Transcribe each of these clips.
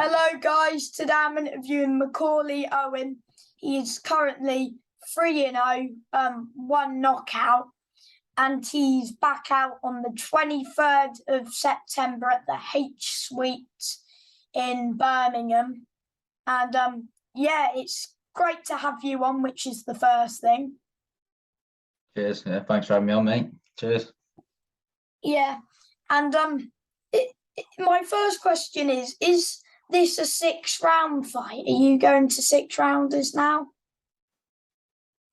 Hello guys, today I'm interviewing Macaley Owen. He is currently 3-0, one knockout, and he's back out on the 23rd of September at the H Suite in Birmingham. And it's great to have you on, which is the first thing. Cheers. Yeah, thanks for having me on, mate. Cheers. Yeah, and my first question is this a 6-round fight? Are you going to 6-rounders now?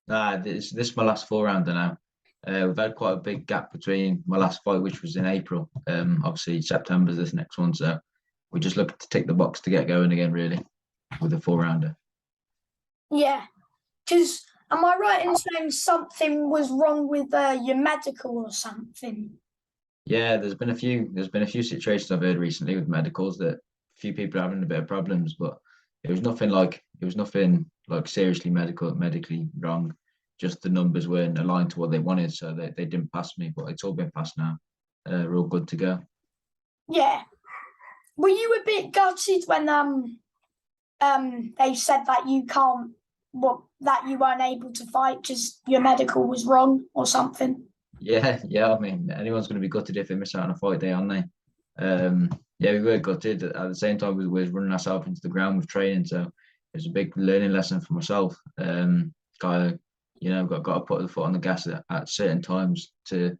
Nah, this is my last 4-rounder now. We've had quite a big gap between my last fight, which was in April. Obviously September's this next one, so we're just looking to tick the box to get going again, really, with a 4-rounder. Yeah, because am I right in saying something was wrong with your medical or something? Yeah, there's been a few situations I've heard recently with medicals that a few people are having a bit of problems, but it was nothing like seriously medically wrong. Just the numbers weren't aligned to what they wanted, so they didn't pass me. But it's all been passed now. We're all good to go. Yeah. Were you a bit gutted when they said that that you weren't able to fight because your medical was wrong or something? Yeah. I mean, anyone's going to be gutted if they miss out on a fight day, aren't they? Yeah, we were gutted. At the same time, we were running ourselves into the ground with training, so it was a big learning lesson for myself. Got to put the foot on the gas at certain times to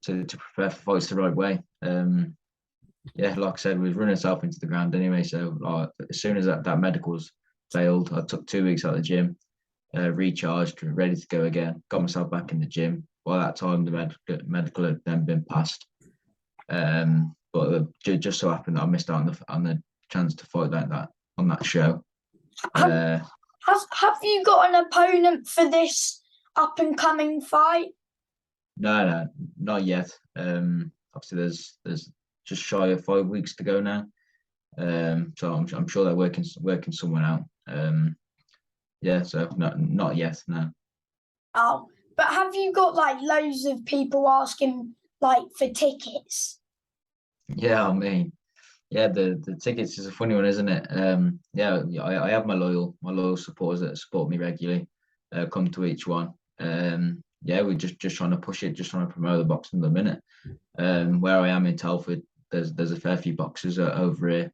prepare for fights the right way. Yeah, like I said, we was running ourselves into the ground anyway. So as soon as that medicals failed, I took 2 weeks out of the gym, recharged, ready to go again. Got myself back in the gym. By that time, the medical had then been passed. But it just so happened that I missed out on the chance to fight that on that show. Have you got an opponent for this up and coming fight? No, not yet. Obviously, there's just shy of 5 weeks to go now. So I'm sure they're working someone out. Yeah, so not yet, no. Oh, but have you got loads of people asking for tickets? Yeah, I mean, yeah, the tickets is a funny one, isn't it? Yeah, I have my loyal supporters that support me regularly, come to each one. Yeah, we're just trying to push it, just trying to promote the boxing at the minute. Where I am in Telford, there's a fair few boxers over here.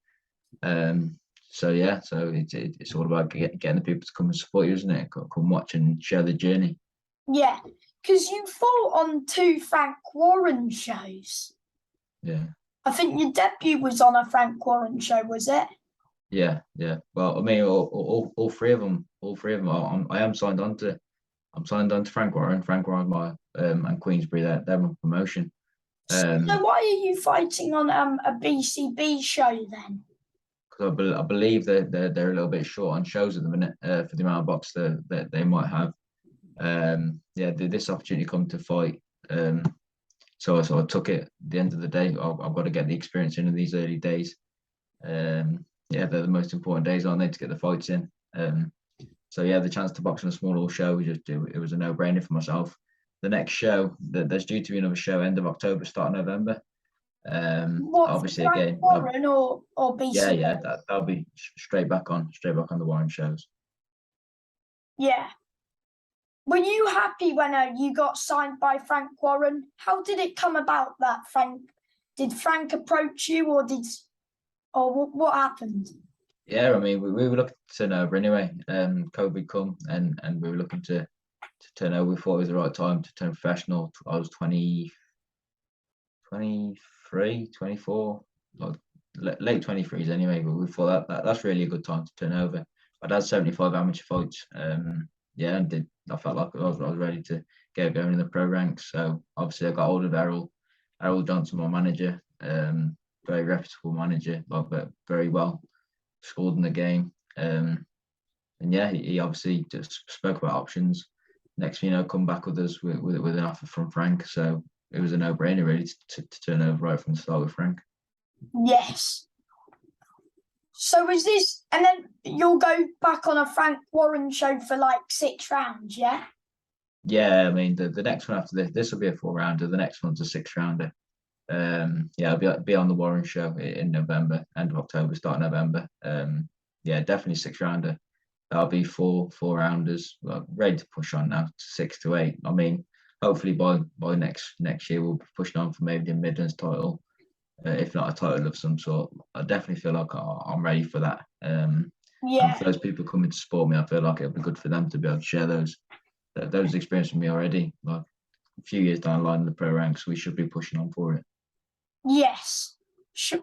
So it's all about getting the people to come and support you, isn't it? Come watch and share the journey. Yeah, because you fought on 2 Frank Warren shows. Yeah. I think your debut was on a Frank Warren show, was it? Yeah. Well, I mean, all three of them. I am signed on to. I'm signed on to Frank Warren. Frank Warren, my and Queensbury. They're my promotion. So why are you fighting on a BCB show then? Because I believe that they're a little bit short on shows at the minute for the amount of box that they might have. This opportunity come to fight. So I took it. At the end of the day, I've got to get the experience in these early days. They're the most important days, aren't they, to get the fights in. The chance to box on a small little show, it was a no-brainer for myself. The next show, there's due to be another show end of October, start of November. Obviously again, Warren or BCB? Yeah, that'll be straight back on the Warren shows. Yeah. Were you happy when you got signed by Frank Warren? How did it come about that did Frank approach you or what happened? Yeah, I mean, we were looking to turn over anyway. COVID come and we were looking to turn over. We thought it was the right time to turn professional. I was 20, 23, 24, like late 23s anyway, but we thought that's really a good time to turn over. I'd had 75 amateur fights. I felt like I was ready to get going in the pro ranks. So obviously I got hold of Errol Johnson, my manager, very reputable manager, but very well schooled in the game. He obviously just spoke about options. Next thing you know, come back with us with an offer from Frank. So it was a no-brainer really to turn over right from the start with Frank. Yes. So is this, and then you'll go back on a Frank Warren show for 6 rounds, yeah? Yeah, I mean the next one after this will be a 4-rounder. The next one's a 6-rounder. Yeah, I'll be on the Warren show in November, end of October, start of November. Yeah, definitely 6 rounder. That'll be four rounders. Well, ready to push on now to 6 to 8. I mean, hopefully by next year we'll be pushing on for maybe the Midlands title, if not a title of some sort. I definitely feel like I'm ready for that. And Yeah, for those people coming to support me, I feel like it'll be good for them to be able to share those experiences with me already. Like a few years down the line in the pro ranks, we should be pushing on for it. yes.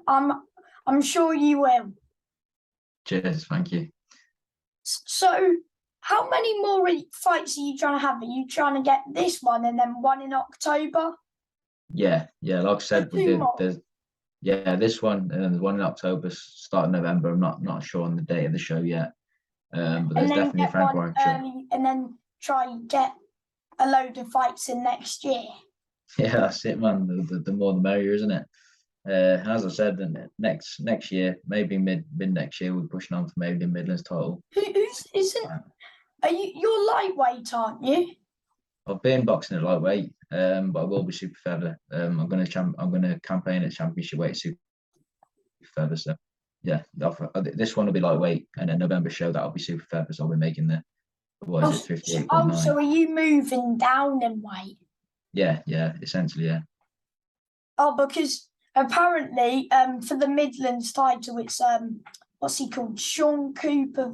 I'm sure you will. Cheers, thank you. So, how many more fights are you trying to have? Are you trying to get this one and then one in October? Yeah. Like I said, there's this one and then there's one in October, start of November. I'm not sure on the date of the show yet. But there's And then definitely a get Frank one Warren show. early, and then try get a load of fights in next year. Yeah, that's it, man. The more the merrier, isn't it? As I said, then next year, maybe mid next year, we're pushing on for maybe the Midlands title. Who's isn't? Are you're lightweight, aren't you? I've been boxing at lightweight, but I will be super feather. I'm gonna campaign at championship weight super feather. So yeah, this one will be lightweight, and then November show that'll be super feather. So I'll be making the 58.9. So are you moving down in weight? Yeah, essentially, yeah. Oh, because apparently, for the Midlands title, it's what's he called? Sean Cooper.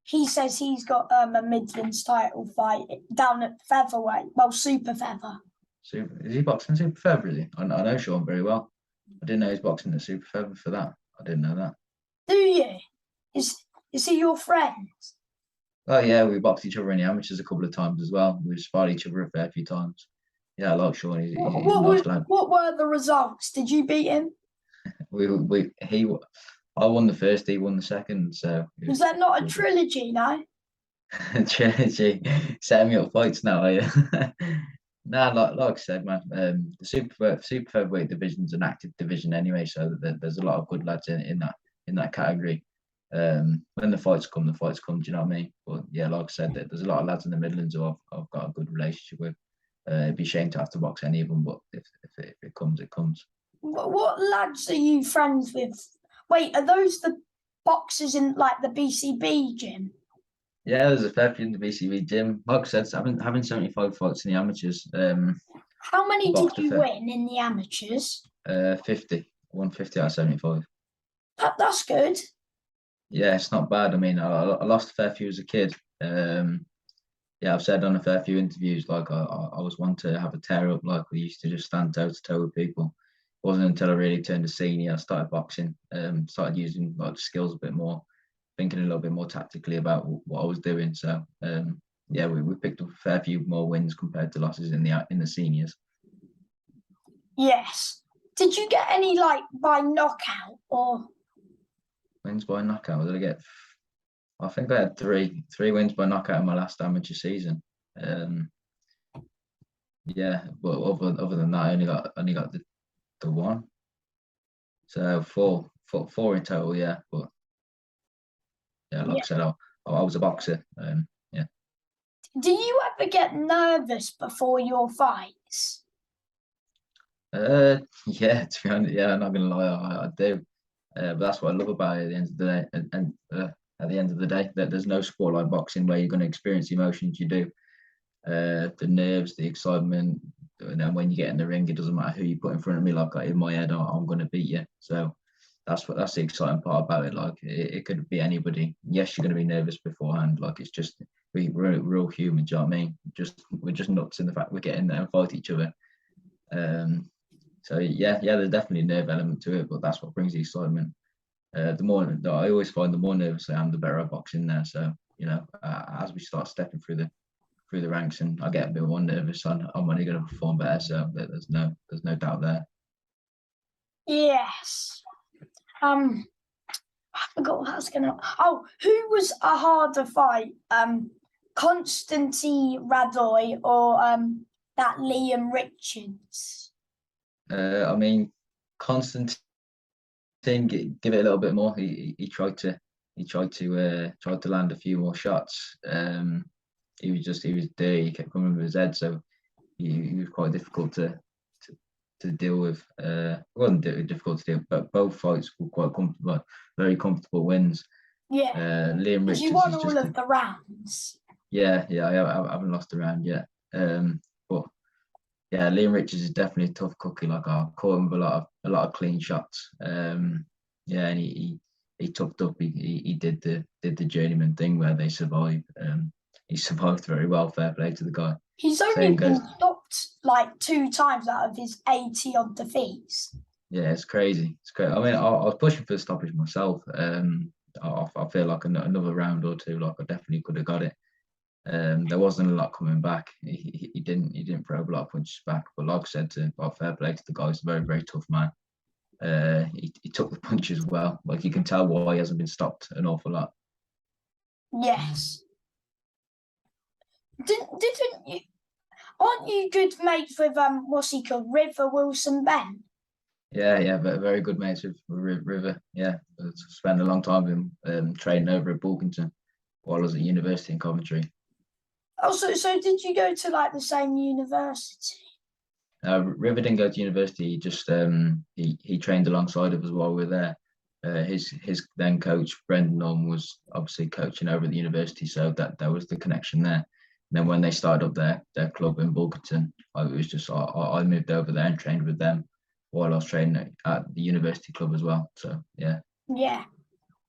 He says he's got a Midlands title fight down at featherweight. Well, super feather. Is he boxing super feather? Really? I know Sean very well. I didn't know he's boxing at super feather for that. I didn't know that. Do you? Is he your friend? Oh yeah, we boxed each other in the amateurs a couple of times as well. We sparred each other a fair few times. Yeah, I like Sean. He's a nice lad. What were the results? Did you beat him? I won the first, he won the second. So Was that not a trilogy? No. Trilogy, setting me up fights now. Nah, like I said, man. The super featherweight division's an active division anyway, so there's a lot of good lads in that category. When the fights come. Do you know what I mean? But yeah, like I said, there's a lot of lads in the Midlands who I've got a good relationship with. It'd be a shame to have to box any of them, but if it comes, it comes. What lads are you friends with? Wait, are those the boxers in like the BCB gym? Yeah, there's a fair few in the BCB gym. Like I said, having 75 fights in the amateurs. How many did you win in the amateurs? 50. 150 out of 75. That's good. Yeah, it's not bad. I mean, I lost a fair few as a kid. Yeah, I've said on a fair few interviews, like I was one to have a tear up, like we used to just stand toe to toe with people. It wasn't until I really turned a senior, I started boxing, started using like skills a bit more, thinking a little bit more tactically about what I was doing. So yeah, we picked up a fair few more wins compared to losses in the seniors. Yes. Did you get any like by knockout or wins by knockout? Did I get? I think I had three wins by knockout in my last amateur season. Yeah, but other than that, I only got the one. So four in total. Yeah, but yeah, like I said, I was a boxer. Yeah. Do you ever get nervous before your fights? Yeah, to be honest, yeah, I'm not gonna lie, I do. But that's what I love about it at the end of the day. And at the end of the day, that there's no sport like boxing where you're going to experience the emotions you do, the nerves, the excitement. And then when you get in the ring, it doesn't matter who you put in front of me. Like in my head, I'm going to beat you. So that's the exciting part about it. Like it could be anybody. Yes, you're going to be nervous beforehand. Like it's just we're all human. Do you know what I mean? We're just nuts in the fact we're getting there and fight each other. So yeah, there's definitely a nerve element to it, but that's what brings the excitement. The more I always find, the more nervous I am, the better I box in there. So you know, as we start stepping through the ranks, and I get a bit more nervous, I'm only going to perform better. So there's no doubt there. Yes. I forgot what I was gonna. Oh, who was a harder fight? Konstantin Radoy or that Liam Richards? I mean, Constantine, give it a little bit more. He tried to land a few more shots. He was there. He kept coming with his head, so he was quite difficult to to deal with. It wasn't difficult to deal, but both fights were quite comfortable, very comfortable wins. Yeah, Liam because you Richards won is all just of the rounds. I haven't lost a round yet. But yeah, Liam Richards is definitely a tough cookie. Like I caught him with a lot of clean shots. Yeah, and he toughed up. He did the journeyman thing where they survive. He survived very well. Fair play to the guy. He's only Same goes. been stopped like 2 times out of his 80 odd defeats. Yeah, it's crazy. It's crazy. I mean, I was pushing for the stoppage myself. I feel like another round or two, like I definitely could have got it. There wasn't a lot coming back. He didn't throw a lot of punches back. But like I said, fair play to the guy. He's a very very tough man. He took the punches well. Like you can tell why he hasn't been stopped an awful lot. Yes. Didn't you? Aren't you good mates with what's he called, River Wilson Ben? Yeah, very good mates with River. Yeah, spent a long time with him training over at Bulkington while I was at university in Coventry. Oh, so did you go to like the same university? River didn't go to university. He just he trained alongside of us while we were there. His then coach Brendan was obviously coaching over at the university, so that was the connection there. And then when they started up their club in Bulkerton, I moved over there and trained with them while I was training at the university club as well. So yeah. Yeah.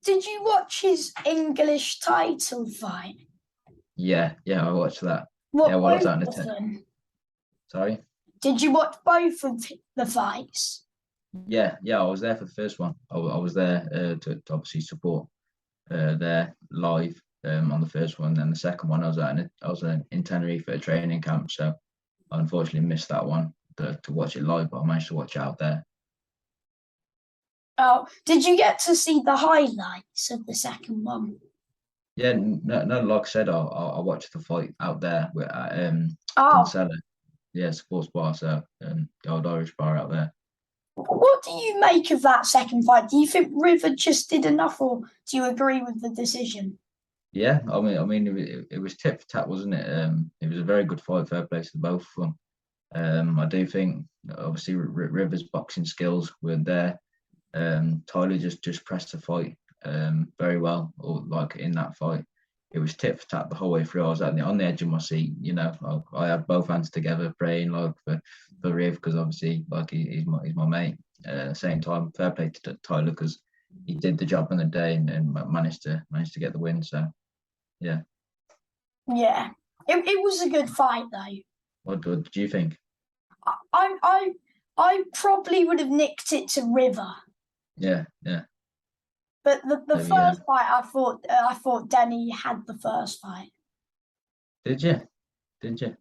Did you watch his English title fight? Yeah, I watched that. What, Yeah, while I was both out in of them? Sorry. Did you watch both of the fights? Yeah, I was there for the first one. I was there to obviously support there live on the first one. Then the second one, I was in Tenerife at a training camp, so I unfortunately missed that one to watch it live, but I managed to watch it out there. Oh, did you get to see the highlights of the second one? Yeah, no, like I said, I watched the fight out there with Oh, Kinsella, yeah, sports bar, so the old Irish bar out there. what do you make of that second fight? Do you think River just did enough, or do you agree with the decision? Yeah, I mean, it was tit for tat, wasn't it? It was a very good fight, fair play to both of them. I do think obviously River's boxing skills were there. Tyler just pressed the fight very well, or like in that fight, it was tit for tat the whole way through. I was on the edge of my seat, I had both hands together praying like for Riv because obviously like he's my mate. At the same time, fair play to Tyler because he did the job on the day and managed to get the win. So yeah. Yeah, it was a good fight though. What do you think? I probably would have nicked it to River. Yeah. But the So, yeah. first fight, I thought Denny had the first fight. Did you? Did you?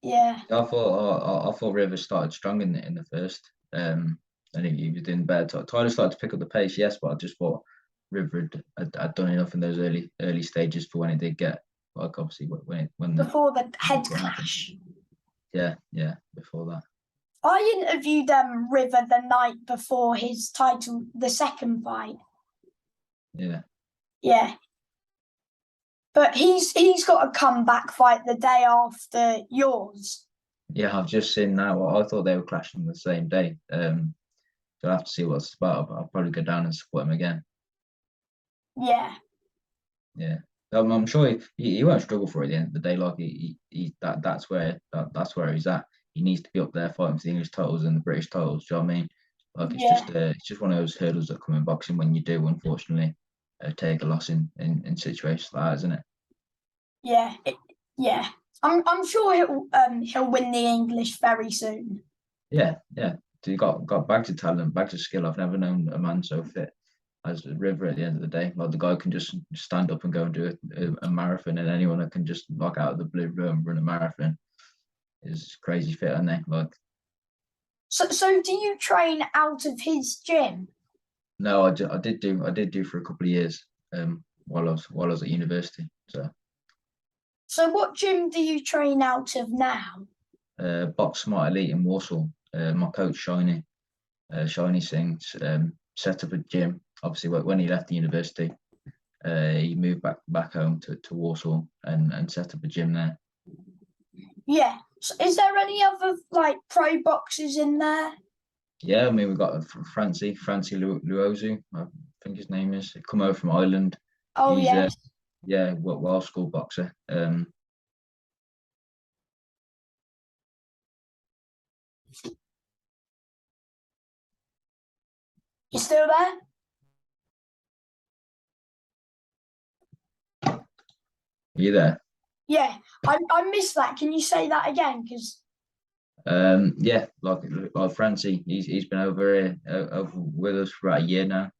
Yeah. I thought Rivers started strong in the first. And he was doing better. Tyler started to pick up the pace, yes, but I just thought River had done enough in those early stages for when it did get like obviously when Before the head clash. Yeah, before that. I interviewed River the night before his title, the second fight. Yeah. Yeah. But he's got a comeback fight the day after yours. Yeah, I've just seen now. I thought they were clashing the same day. So I'll have to see what it's about. But I'll probably go down and support him again. Yeah. Yeah. I'm sure he won't struggle for it at the end of the day. Like that's where he's at. He needs to be up there fighting for the English titles and the British titles. Do you know what I mean? Like it's just one of those hurdles that come in boxing when you do, unfortunately, take a loss in situations like that, isn't it? Yeah. Yeah. I'm sure he'll win the English very soon. Yeah. So you got bags of talent, bags of skill. I've never known a man so fit as River at the end of the day. Like the guy can just stand up and go and do a marathon, and anyone that can just knock out of the blue room run a marathon is crazy fit, aren't they? Like. So do you train out of his gym? No, I did do for a couple of years while I was at university. So what gym do you train out of now? Box Smart Elite in Warsaw. My coach Shiny Sings set up a gym. Obviously, when he left the university, he moved back home to Warsaw and set up a gym there. Yeah. So is there any other like pro boxers in there? Yeah, I mean we've got Francie Luozu, I think his name is. Come over from Ireland. Oh He's yes. yeah, Welsh school boxer. You still there? Are you there? Yeah. I missed that. Can you say that again? Because Yeah, like Francie, he's been over here over with us for about a year now.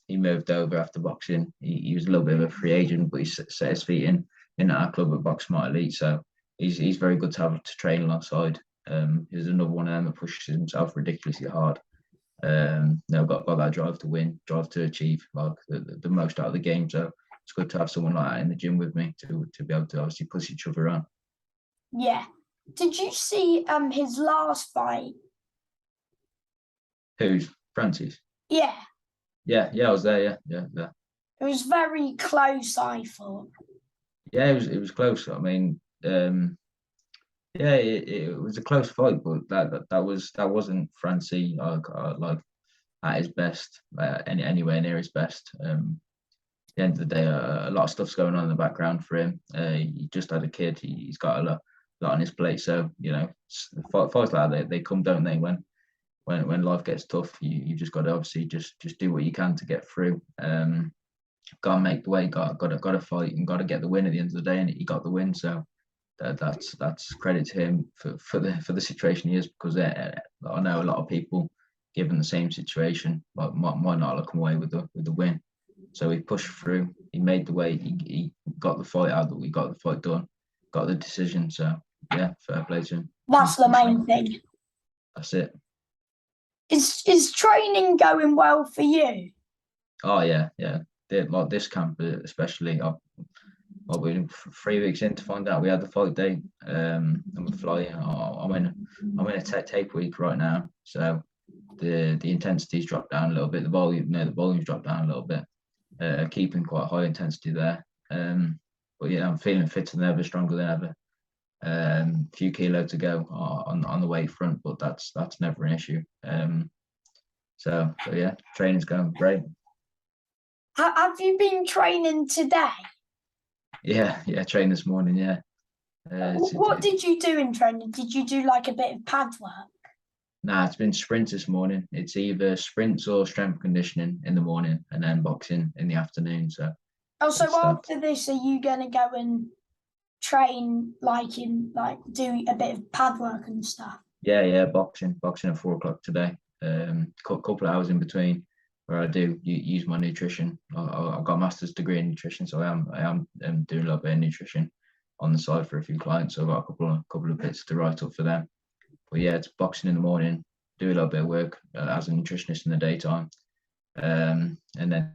He moved over after boxing. He was a little bit of a free agent, but he set his feet in our club at Box Smart Elite. So he's very good to have to train alongside. He's another one of them that pushes himself ridiculously hard. Got that drive to win, drive to achieve like the most out of the game. So it's good to have someone like that in the gym with me to be able to obviously push each other on. yeah. Did you see his last fight? Who's Francis? Yeah. Yeah, I was there. Yeah. It was very close, I thought. Yeah, it was close. I mean, yeah, it was a close fight, but that wasn't Francie like at his best, anywhere near his best. At the end of the day, a lot of stuff's going on in the background for him. He just had a kid. He's got a lot on his plate. So fights like that they come, don't they? When life gets tough, you just got to obviously just do what you can to get through. Got to make the way. Got to fight and got to get the win at the end of the day, and he got the win. So that's credit to him for the situation he is, because I know a lot of people given the same situation might not have come away with the win. So he pushed through. He made the way. He got the fight out. That we got the fight done. Got the decision. So yeah, fair play to him. That's the main thing. That's it. Is training going well for you? Oh yeah. Like this camp especially. I've been 3 weeks in to find out we had the fight day. I'm flying. I'm in a tape week right now, so the intensity's dropped down a little bit. The volume's dropped down a little bit. Keeping quite high intensity there. But yeah, I'm feeling fitter than ever, stronger than ever. Few kilo to go on the weight front, but that's never an issue. So yeah, training's going great. Have you been training today? Yeah, trained this morning. Yeah. What did you do in training? Did you do like a bit of pad work? Nah, it's been sprints this morning. It's either sprints or strength conditioning in the morning, and then boxing in the afternoon. So. Oh, so after this, are you gonna go and train do a bit of pad work and stuff? Yeah, boxing at 4 o'clock today. Couple of hours in between where I do use my nutrition. I've got a master's degree in nutrition, so I am doing a little bit of nutrition on the side for a few clients. So I've got a couple of bits to write up for them. But yeah, it's boxing in the morning, do a little bit of work as a nutritionist in the daytime, and then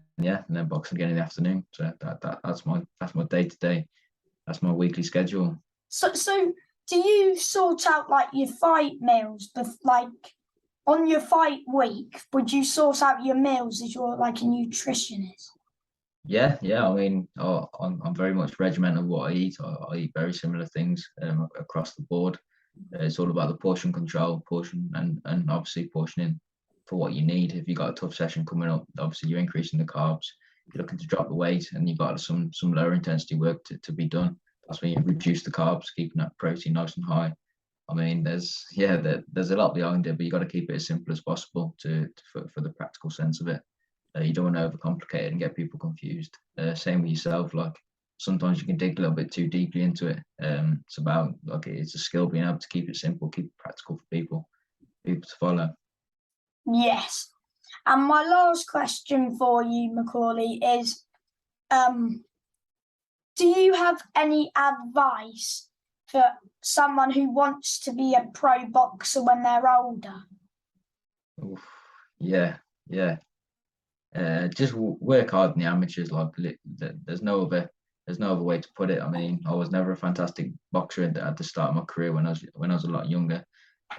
boxing again in the afternoon. So that's my day to day. That's my weekly schedule. So do you sort out like your fight meals, like on your fight week? Would you sort out your meals as you're like a nutritionist? Yeah. I mean, I'm very much regimental what I eat. I eat very similar things across the board. It's all about the portion control, and obviously portioning for what you need. If you got a tough session coming up, obviously you're increasing the carbs. You're looking to drop the weight, and you've got some lower intensity work to be done. That's when you reduce the carbs, keeping that protein nice and high. I mean, there's a lot behind it, but you got to keep it as simple as possible for the practical sense of it. You don't want to overcomplicate it and get people confused. Same with yourself. Like sometimes you can dig a little bit too deeply into it. It's about it's a skill being able to keep it simple, keep it practical for people to follow. Yes. And my last question for you, Macaley, is do you have any advice for someone who wants to be a pro boxer when they're older? Oof, yeah. Just work hard in the amateurs. Like there's no other way to put it. I mean, I was never a fantastic boxer at the start of my career when I was a lot younger.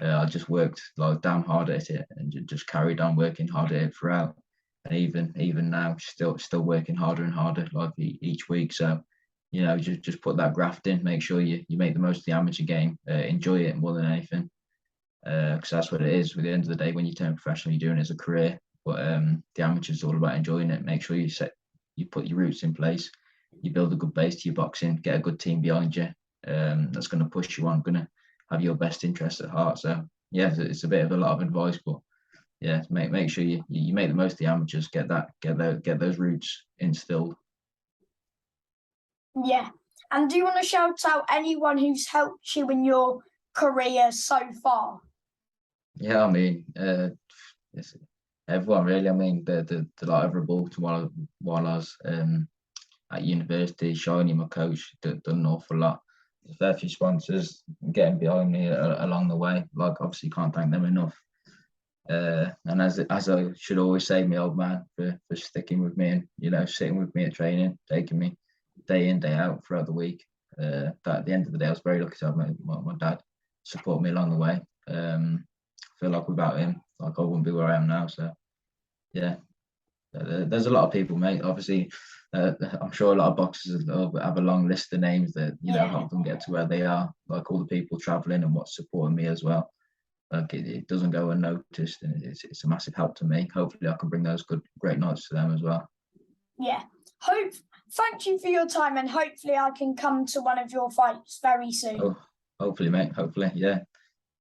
I just worked like damn hard at it and just carried on working hard at it throughout. And even now, still working harder and harder like each week. So you know, just put that graft in. Make sure you make the most of the amateur game. Enjoy it more than anything, because that's what it is. At the end of the day, when you turn professional, you're doing it as a career. But the amateur is all about enjoying it. Make sure you put your roots in place. You build a good base to your boxing. Get a good team behind you. That's going to push you on. Going to have your best interests at heart. So yeah, it's a bit of a lot of advice, but yeah, make sure you make the most of the amateurs. Get those roots instilled. Yeah. And do you want to shout out anyone who's helped you in your career so far? Yeah, I mean, everyone really. I mean, the lot of Rebolton while I was at university, Shiny, my coach, done an awful lot. There's a fair few sponsors getting behind me along the way. Like, obviously, can't thank them enough. And as I should always say, my old man for sticking with me and, you know, sitting with me at training, taking me day in, day out throughout the week. That at the end of the day, I was very lucky to have my dad support me along the way. I feel like without him, like, I wouldn't be where I am now. So yeah, there's a lot of people, mate. Obviously, I'm sure a lot of boxers have a long list of names that, you know, Yeah. help them get to where they are. Like all the people traveling and what's supporting me as well. Like it doesn't go unnoticed, and it's a massive help to me. Hopefully, I can bring those great nights to them as well. Yeah. Thank you for your time, and hopefully I can come to one of your fights very soon. Oh, hopefully, mate. Hopefully, yeah.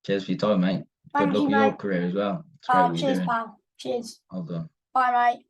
Cheers for your time, mate. Good Thank luck you, with your mate. career as well. It's great what you're Cheers, doing. pal. Cheers. Well done. Bye, mate.